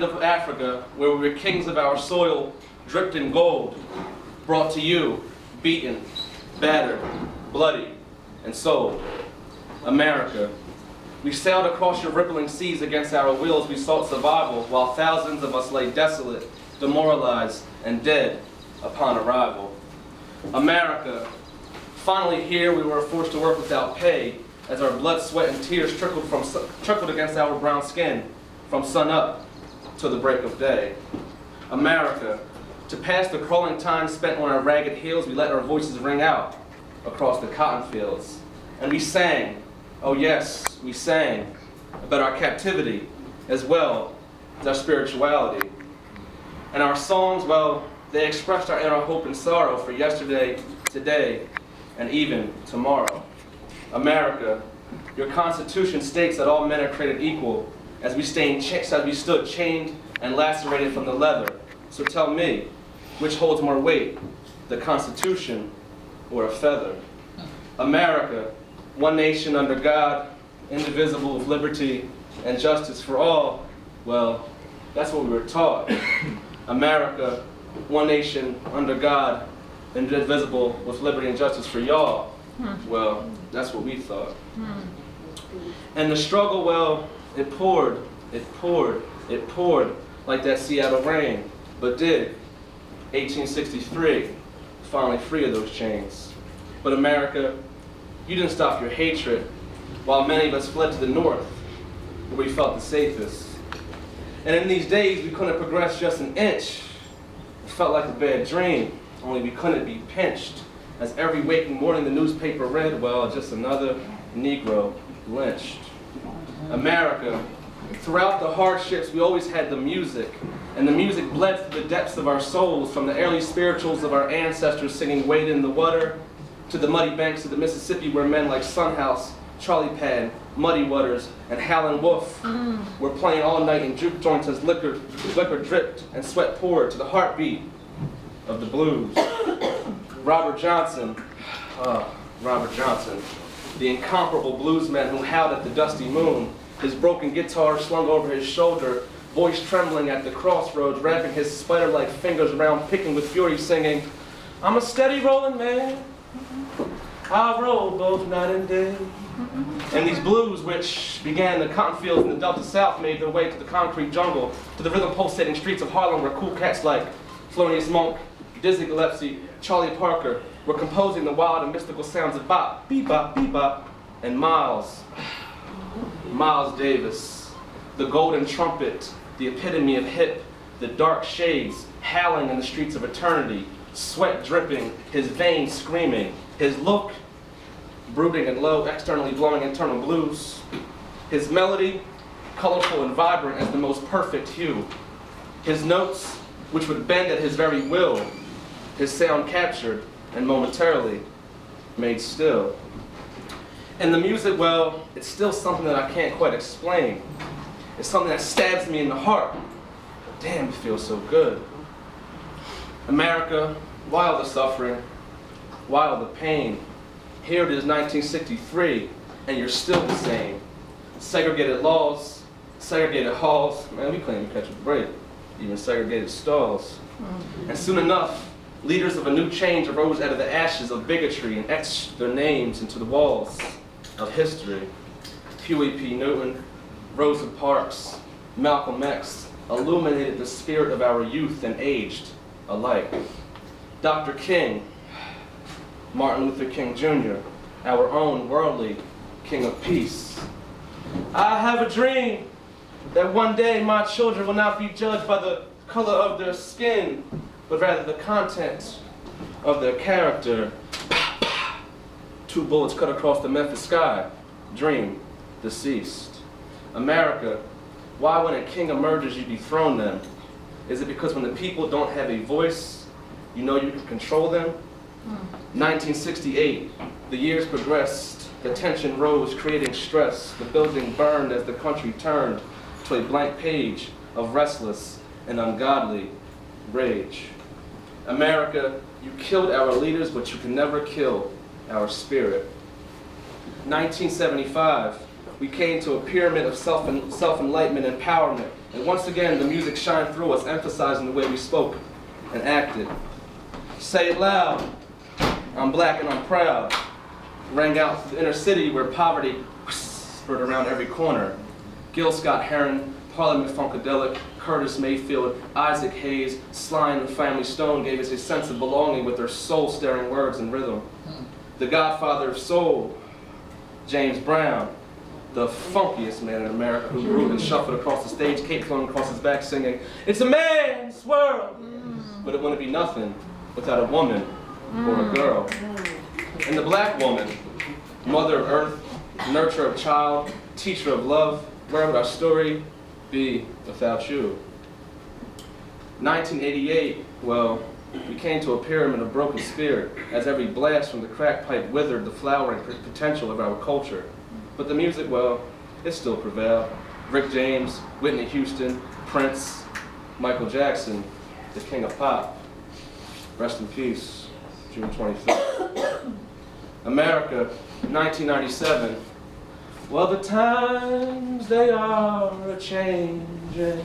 Of Africa, where we were kings of our soil, dripped in gold, brought to you, beaten, battered, bloody, and sold. America, we sailed across your rippling seas against our wills. We sought survival, while thousands of us lay desolate, demoralized, and dead upon arrival. America, finally here we were forced to work without pay, as our blood, sweat, and tears trickled against our brown skin from sun up to the break of day. America, to pass the crawling time spent on our ragged heels, we let our voices ring out across the cotton fields. And we sang, oh yes, we sang about our captivity as well as our spirituality. And our songs, well, they expressed our inner hope and sorrow for yesterday, today, and even tomorrow. America, your Constitution states that all men are created equal, as we stood chained and lacerated from the leather. So tell me, which holds more weight, the Constitution or a feather? America, one nation under God, indivisible with liberty and justice for all. Well, that's what we were taught. America, one nation under God, indivisible with liberty and justice for y'all. Well, that's what we thought. And the struggle, well, it poured like that Seattle rain. But did 1863 finally free of those chains? But America, you didn't stop your hatred, while many of us fled to the north, where we felt the safest. And in these days, we couldn't progress just an inch. It felt like a bad dream, only we couldn't be pinched, as every waking morning the newspaper read, well, just another Negro lynched. America, throughout the hardships, we always had the music, and the music bled through the depths of our souls, from the early spirituals of our ancestors singing Wade in the Water, to the muddy banks of the Mississippi where men like Sunhouse, Charlie Pan, Muddy Waters, and Howlin' Wolf were playing all night in juke joints as liquor dripped and sweat poured to the heartbeat of the blues. Robert Johnson, the incomparable bluesman who howled at the dusty moon, his broken guitar slung over his shoulder, voice trembling at the crossroads, wrapping his spider-like fingers around, picking with fury, singing, I'm a steady rolling man, I roll both night and day. And these blues, which began in the cotton fields in the Delta South, made their way to the concrete jungle, to the rhythm pulsating streets of Harlem, where cool cats like Thelonious Monk, Dizzy Gillespie, Charlie Parker were composing the wild and mystical sounds of bop, bebop, bebop, and Miles Davis, the golden trumpet, the epitome of hip, the dark shades howling in the streets of eternity, sweat dripping, his veins screaming, his look brooding and low, externally blowing internal blues, his melody colorful and vibrant as the most perfect hue, his notes which would bend at his very will, his sound captured and momentarily made still. And the music, well, it's still something that I can't quite explain. It's something that stabs me in the heart. Damn, it feels so good. America, while the suffering, while the pain, here it is 1963, and you're still the same. Segregated laws, segregated halls, man, we couldn't even catch a break, even segregated stalls. And soon enough, leaders of a new change arose out of the ashes of bigotry and etched their names into the walls of history. Huey P. Newton, Rosa Parks, Malcolm X illuminated the spirit of our youth and aged alike. Dr. King, Martin Luther King Jr., our own worldly King of Peace. I have a dream that one day my children will not be judged by the color of their skin, but rather the content of their character. Two bullets cut across the Memphis sky. Dream deceased. America, why when a king emerges you dethrone them? Is it because when the people don't have a voice, you know you can control them? 1968, the years progressed, the tension rose, creating stress. The building burned as the country turned to a blank page of restless and ungodly rage. America, you killed our leaders, but you can never kill our spirit. 1975, we came to a pyramid of self-enlightenment, empowerment, And once again, the music shined through us, emphasizing the way we spoke and acted. Say it loud, I'm black and I'm proud. Rang out to the inner city where poverty whispered around every corner. Gil Scott-Heron, Parliament Funkadelic, Curtis Mayfield, Isaac Hayes, Sly and the Family Stone gave us a sense of belonging with their soul-stirring words and rhythm. The godfather of soul, James Brown, the funkiest man in America, who grew and shuffled across the stage, cape flowing across his back singing, "It's a man's world," but it wouldn't be nothing without a woman or a girl. And the black woman, mother of earth, nurturer of child, teacher of love, where would our story be without you? 1988, well, we came to a pyramid of broken spirit as every blast from the crack pipe withered the flowering potential of our culture. But the music, well, it still prevailed. Rick James, Whitney Houston, Prince, Michael Jackson, the king of pop. Rest in peace, June 25th. America, 1997. Well, the times they are a-changing,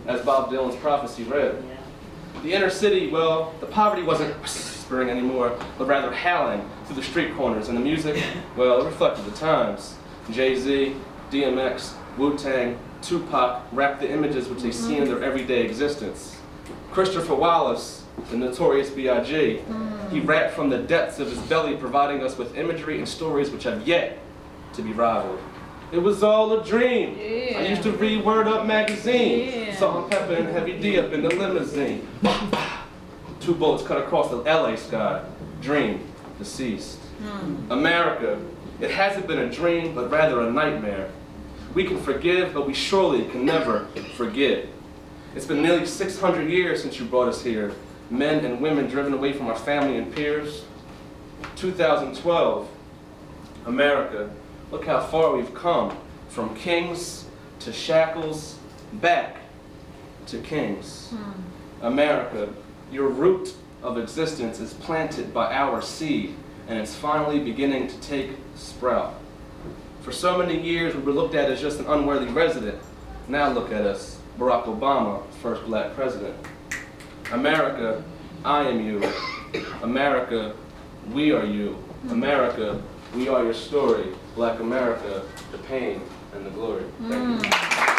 as Bob Dylan's prophecy read. The inner city, well, the poverty wasn't whispering anymore, but rather howling through the street corners, and the music, well, it reflected the times. Jay-Z, DMX, Wu-Tang, Tupac rapped the images which they see in their everyday existence. Christopher Wallace, the notorious B.I.G., he rapped from the depths of his belly, providing us with imagery and stories which have yet to be rivaled. It was all a dream. Yeah. I used to read Word Up magazine. Yeah. Salt and Pepper and Heavy D up in the limousine. 2 bullets cut across the LA sky. Dream, deceased. America, it hasn't been a dream, but rather a nightmare. We can forgive, but we surely can never forget. It's been nearly 600 years since you brought us here. Men and women driven away from our family and peers. 2012, America, look how far we've come. From kings to shackles, back to kings. America, your root of existence is planted by our seed, and it's finally beginning to take sprout. For so many years, we were looked at as just an unworthy resident. Now look at us, Barack Obama, first black president. America, I am you. America, we are you. America, we are your story. Black America, the pain and the glory. Thank you.